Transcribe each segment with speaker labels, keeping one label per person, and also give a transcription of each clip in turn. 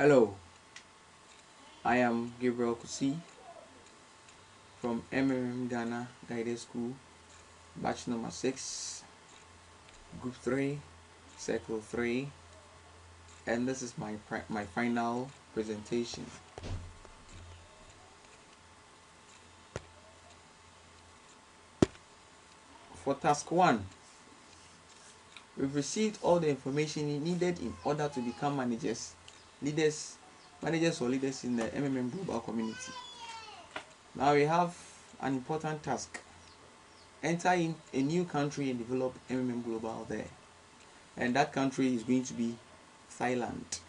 Speaker 1: Hello, I am Gabriel Kusi from Mmmghana Guided School, batch number 6, group 3, circle 3, and this is my final presentation. For task 1, we've received all the information needed in order to become managers or leaders in the global community. Now we have an important task. Enter in a new country and develop global there. And that country is going to be Thailand.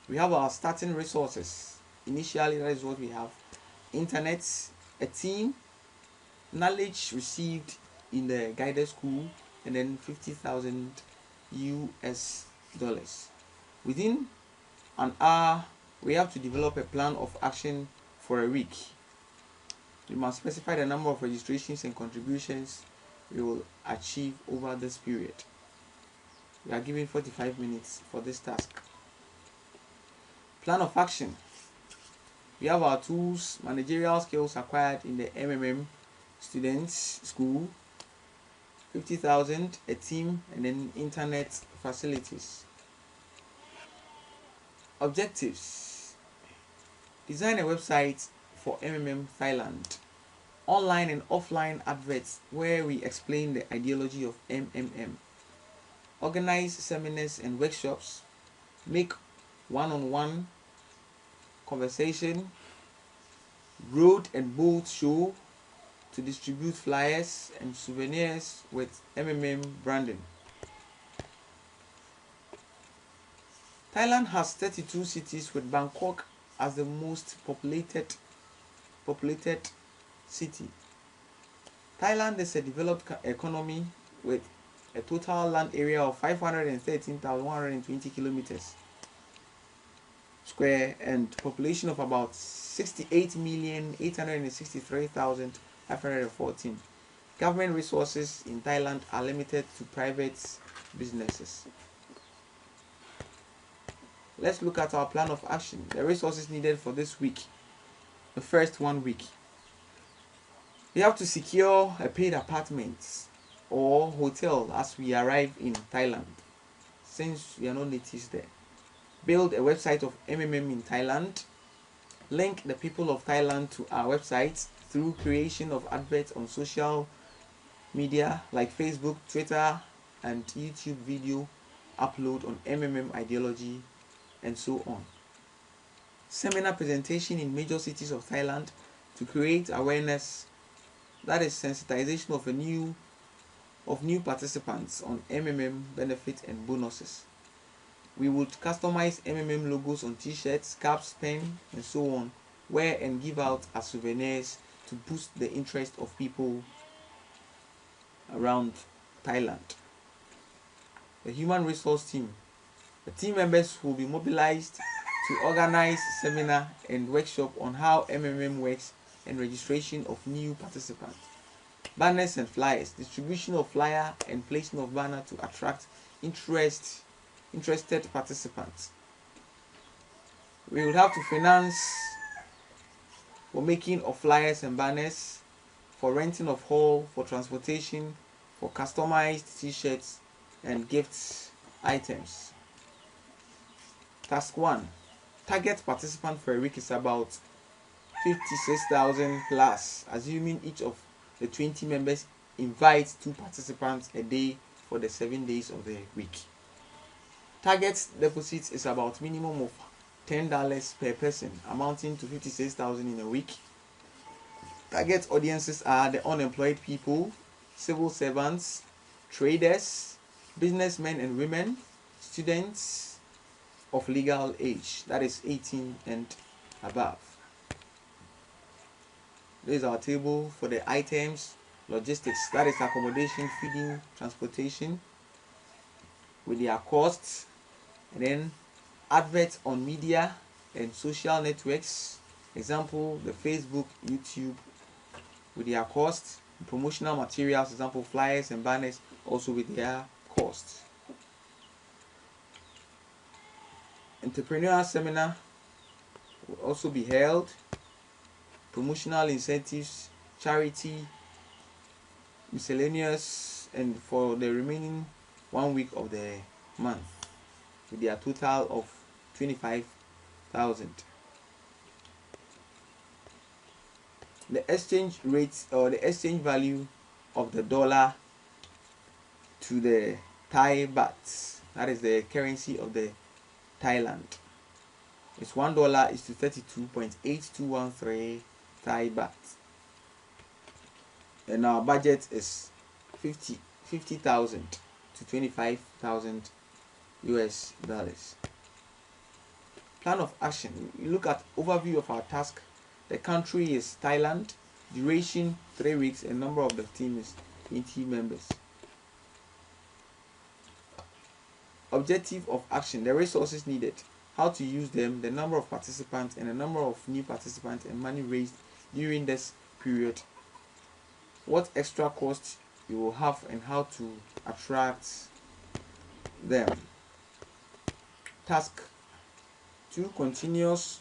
Speaker 1: We have our starting resources. Initially, that is what we have: internet, a team, knowledge received in the guided school, and then 50,000 US dollars. Within an hour, we have to develop a plan of action for a week. We must specify the number of registrations and contributions we will achieve over this period. We are given 45 minutes for this task. Plan of action. We have our tools, managerial skills acquired in the students school, 50,000, a team, and then internet facilities. Objectives. Design a website for Thailand. Online and offline adverts where we explain the ideology of Organize seminars and workshops. Make one-on-one conversation. Road and boat show to distribute flyers and souvenirs with branding. Thailand has 32 cities, with Bangkok as the most populated city. Thailand is a developed economy with a total land area of 513,120 kilometers square and population of about 68,863,514. Government resources in Thailand are limited to private businesses. Let's look at our plan of action. The resources needed for this week. The first 1 week. We have to secure a paid apartment or hotel as we arrive in Thailand, since we are not natives there. Build a website of in Thailand. Link the people of Thailand to our website through creation of adverts on social media like Facebook, Twitter, and YouTube video upload on ideology, and so on. Seminar presentation in major cities of Thailand to create awareness, that is sensitization of new participants on benefits and bonuses. We would customize logos on t-shirts, caps, pen, and so on, wear and give out as souvenirs to boost the interest of people around Thailand. The human resource team. The team members will be mobilized to organize seminar and workshop on how works and registration of new participants. Banners and flyers. Distribution of flyer and placement of banner to attract interested participants. We will have to finance for making of flyers and banners, for renting of hall, for transportation, for customized t-shirts and gifts items. Task 1. Target participant for a week is about 56,000 plus, assuming each of the 20 members invites 2 participants a day for the 7 days of the week. Target deposits is about minimum of $10 per person, amounting to 56,000 in a week. Target audiences are the unemployed people, civil servants, traders, businessmen and women, students of legal age, that is 18 and above. This is our table for the items. Logistics, that is accommodation, feeding, transportation, with their costs. And then adverts on media and social networks, example the Facebook, YouTube, with their costs. Promotional materials, example flyers and banners, also with their costs. Entrepreneurial seminar will also be held. Promotional incentives, charity, miscellaneous, and for the remaining 1 week of the month, with their total of 25,000. The exchange rate or the exchange value of the dollar to the Thai baht, that is the currency of the Thailand, is $1 is to 32.8213 Thai baht, and our budget is 50,000 to 25,000 US dollars. Plan of action. We look at overview of our task. The country is Thailand. Duration 3 weeks, and number of the team is 20 members. Objective of action. The resources needed, how to use them, the number of participants, and the number of new participants, and money raised during this period. What extra cost you will have and how to attract them. Task 2, continuous.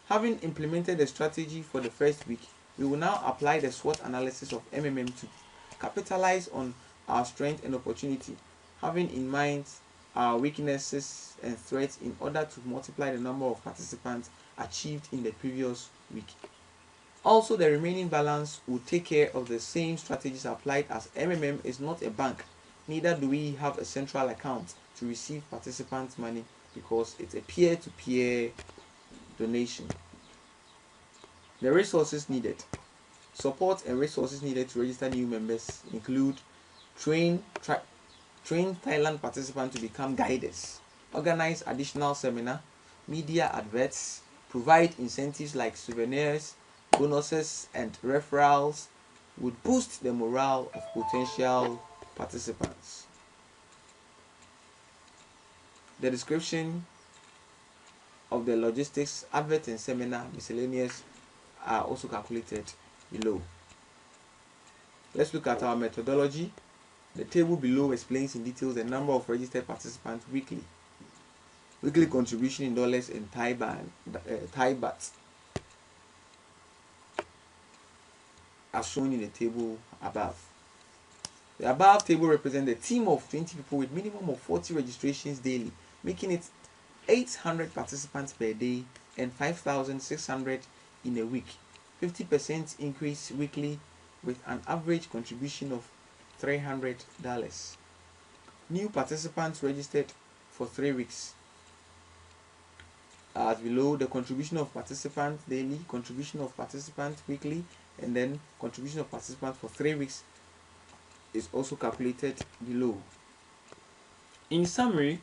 Speaker 1: Having implemented the strategy for the first week, we will now apply the SWOT analysis of to capitalize on our strength and opportunity, having in mind our weaknesses and threats in order to multiply the number of participants achieved in the previous week. Also, the remaining balance will take care of the same strategies applied, as is not a bank, neither do we have a central account to receive participants' money, because it's a peer-to-peer donation. The resources needed. Support and resources needed to register new members include train Thailand participants to become guiders, organize additional seminar, media adverts, provide incentives like souvenirs, bonuses, and referrals would boost the morale of potential participants. The description of the logistics, advert, and seminar miscellaneous are also calculated below. Let's look at our methodology. The table below explains in detail the number of registered participants weekly. Weekly contribution in dollars and Thai baht, as shown in the table above. The above table represents a team of 20 people with minimum of 40 registrations daily, making it 800 participants per day and 5,600 in a week. 50% increase weekly with an average contribution of $300. New participants registered for 3 weeks. As below, the contribution of participants daily, contribution of participants weekly, and then contribution of participants for 3 weeks is also calculated below. In summary,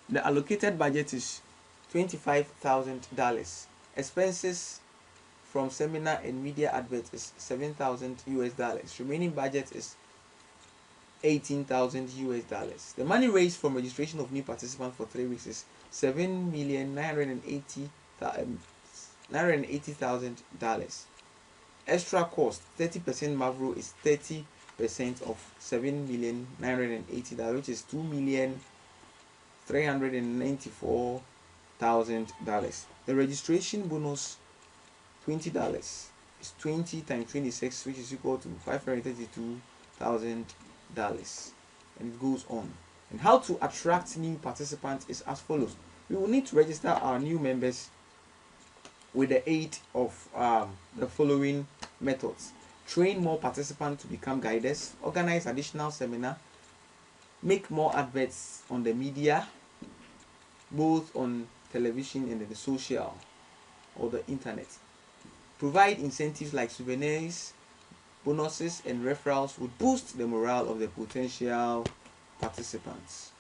Speaker 1: the allocated budget is $25,000. Expenses from seminar and media adverts is $7,000. Remaining budget is $18,000. The money raised from registration of new participants for 3 weeks is $7,980,000. Extra cost 30% Mavro is 30% of $7,980,000, which is $2,394,000. The registration bonus $20 is 20 times 26, which is equal to $532,000, and it goes on. And how to attract new participants is as follows. We will need to register our new members with the aid of the following methods: train more participants to become guiders, organize additional seminar, make more adverts on the media, both on television and the social or the internet, provide incentives like souvenirs, bonuses, and referrals would boost the morale of the potential participants.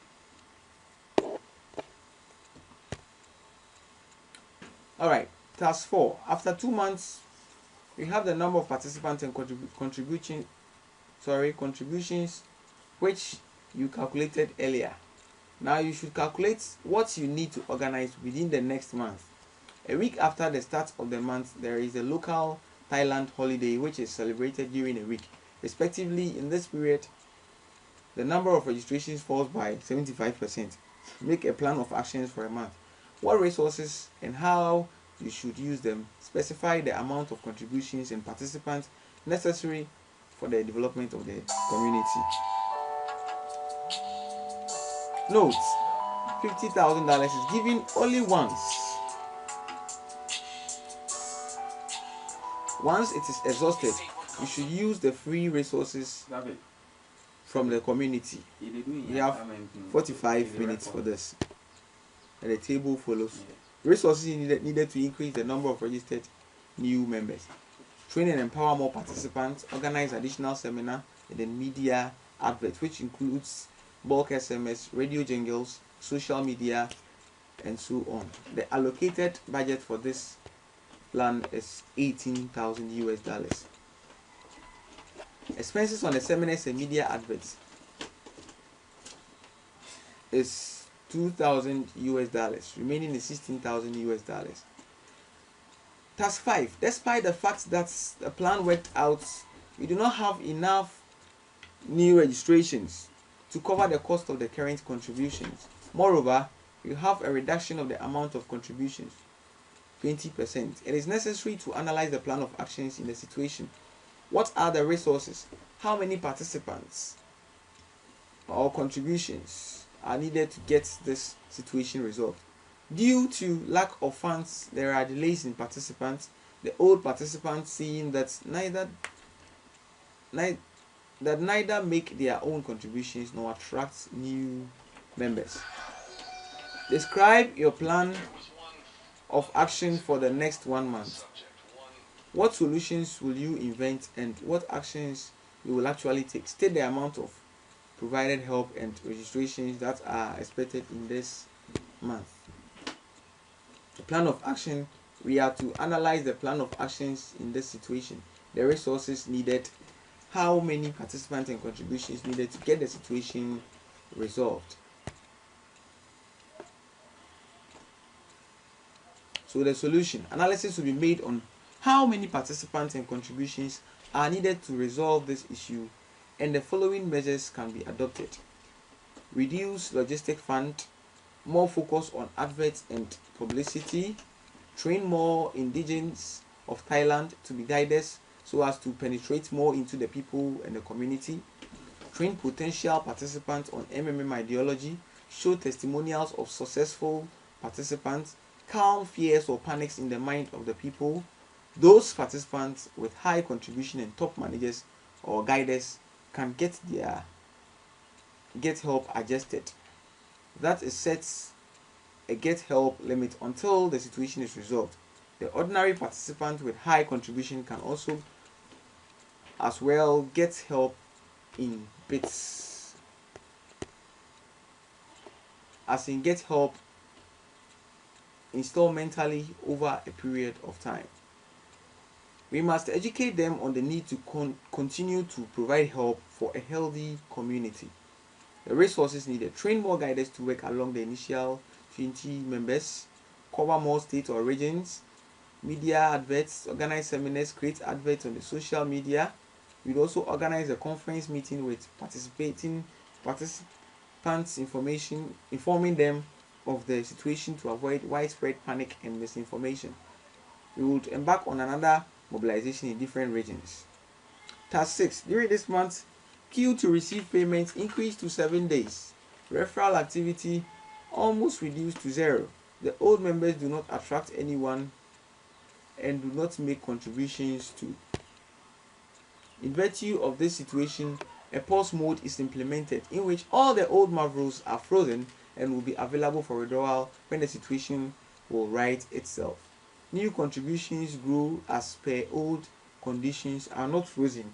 Speaker 1: Alright, task 4. After 2 months, we have the number of participants and contributions which you calculated earlier. Now you should calculate what you need to organize within the next month. A week after the start of the month, there is a local Thailand holiday which is celebrated during a week. Respectively, in this period, the number of registrations falls by 75%. Make a plan of actions for a month. What resources and how you should use them. Specify the amount of contributions and participants necessary for the development of the community. Note: $50,000 is given only once. Once it is exhausted, you should use the free resources from the community. We have 45 minutes for this, and the table follows. Resources needed to increase the number of registered new members. Train and empower more participants. Organize additional seminar and then media adverts, which includes bulk SMS, radio jingles, social media, and so on. The allocated budget for this plan is $18,000. Expenses on the seminars and media adverts is $2,000, remaining is $16,000. Task 5. Despite the fact that the plan worked out, we do not have enough new registrations to cover the cost of the current contributions. Moreover, you have a reduction of the amount of contributions, 20%. It is necessary to analyze the plan of actions in the situation. What are the resources? How many participants or contributions are needed to get this situation resolved? Due to lack of funds, there are delays in participants. The old participants seeing that neither make their own contributions nor attract new members. Describe your plan of action for the next 1 month. What solutions will you invent and what actions you will actually take? State the amount of provided help and registrations that are expected in this month. The plan of action, we are to analyze the plan of actions in this situation, the resources needed, how many participants and contributions needed to get the situation resolved. So the solution analysis will be made on how many participants and contributions are needed to resolve this issue, and the following measures can be adopted. Reduce logistic fund, more focus on adverts and publicity, train more indigents of Thailand to be guiders so as to penetrate more into the people and the community, train potential participants on ideology, show testimonials of successful participants, calm fears or panics in the mind of the people. Those participants with high contribution and top managers or guiders can get help adjusted. That is sets a get help limit until the situation is resolved. The ordinary participant with high contribution can also as well get help in bits, as in get help installmentally over a period of time. We must educate them on the need to continue to provide help for a healthy community. The resources needed: train more guiders to work along the initial 20 members, cover more states or regions, media adverts, organize seminars, create adverts on the social media. We'd also organize a conference meeting with participating participants, informing them of the situation to avoid widespread panic and misinformation. We would embark on another mobilization in different regions. Task 6. During this month, queue to receive payments increased to 7 days. Referral activity almost reduced to 0. The old members do not attract anyone and do not make contributions to. In virtue of this situation, a pause mode is implemented in which all the old Mavros are frozen and will be available for withdrawal when the situation will right itself. New contributions grow as per old conditions are not frozen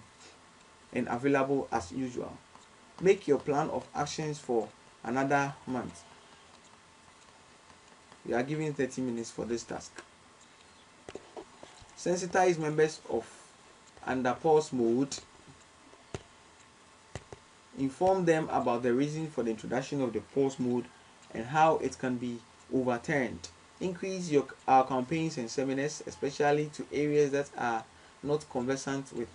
Speaker 1: and available as usual. Make your plan of actions for another month. We are given 30 minutes for this task. Sensitize members of under pause mode. Inform them about the reason for the introduction of the pause mode and how it can be overturned. Increase our campaigns and seminars, especially to areas that are not conversant with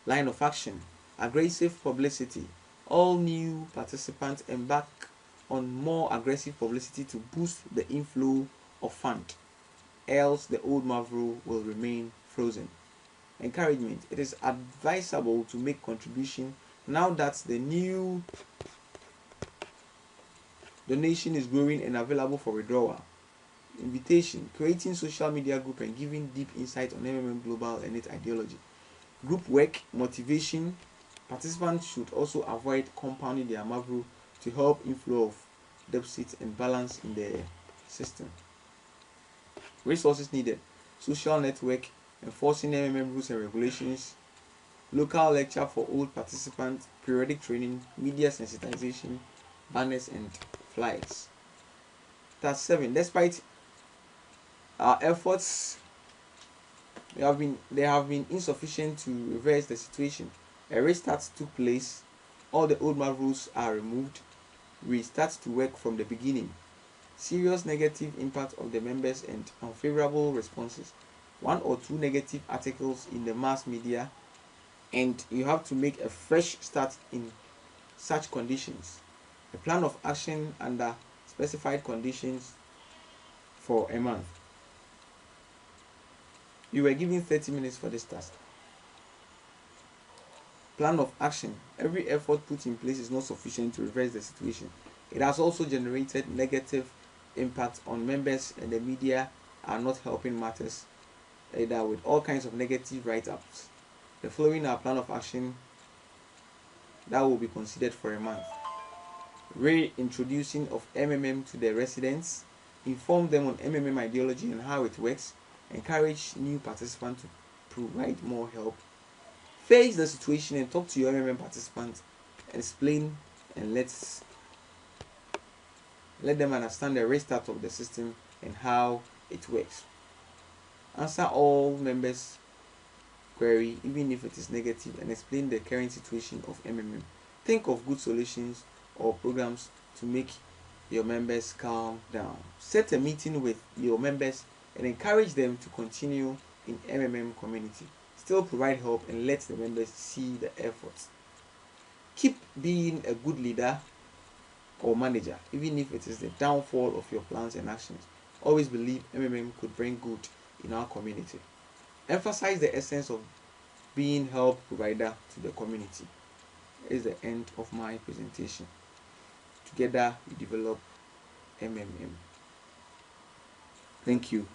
Speaker 1: line of action. Aggressive publicity. All new participants embark on more aggressive publicity to boost the inflow of fund, else the old MAV rule will remain frozen. Encouragement. It is advisable to make contribution now that the new donation is growing and available for withdrawal. Invitation. Creating social media group and giving deep insight on Global and its ideology. Group work, motivation. Participants should also avoid compounding their MAV rule to help inflow of deficits and balance in the system. Resources needed. Social network, enforcing rules and regulations, local lecture for old participants, periodic training, media sensitization, banners and flyers. That's 7. Despite our efforts, they have been insufficient to reverse the situation. A restart took place, all the old MAV rules are removed, we start to work from the beginning. Serious negative impact of the members and unfavorable responses. 1 or 2 negative articles in the mass media, and you have to make a fresh start in such conditions. A plan of action under specified conditions for a month. You were given 30 minutes for this task. Plan of action. Every effort put in place is not sufficient to reverse the situation. It has also generated negative impact on members, and the media are not helping matters either, with all kinds of negative write-ups. The following are plan of action that will be considered for a month. Reintroducing of to the residents. Inform them on ideology and how it works. Encourage new participants to provide more help. Face the situation and talk to your participants. Explain and let them understand the restart of the system and how it works. Answer all members' query, even if it is negative, and explain the current situation of Think of good solutions or programs to make your members calm down. Set a meeting with your members and encourage them to continue in community. Still provide help and let the members see the efforts. Keep being a good leader or manager, even if it is the downfall of your plans and actions. Always believe could bring good in our community. Emphasize the essence of being help provider to the community. Is the end of my presentation. Together we develop Thank you.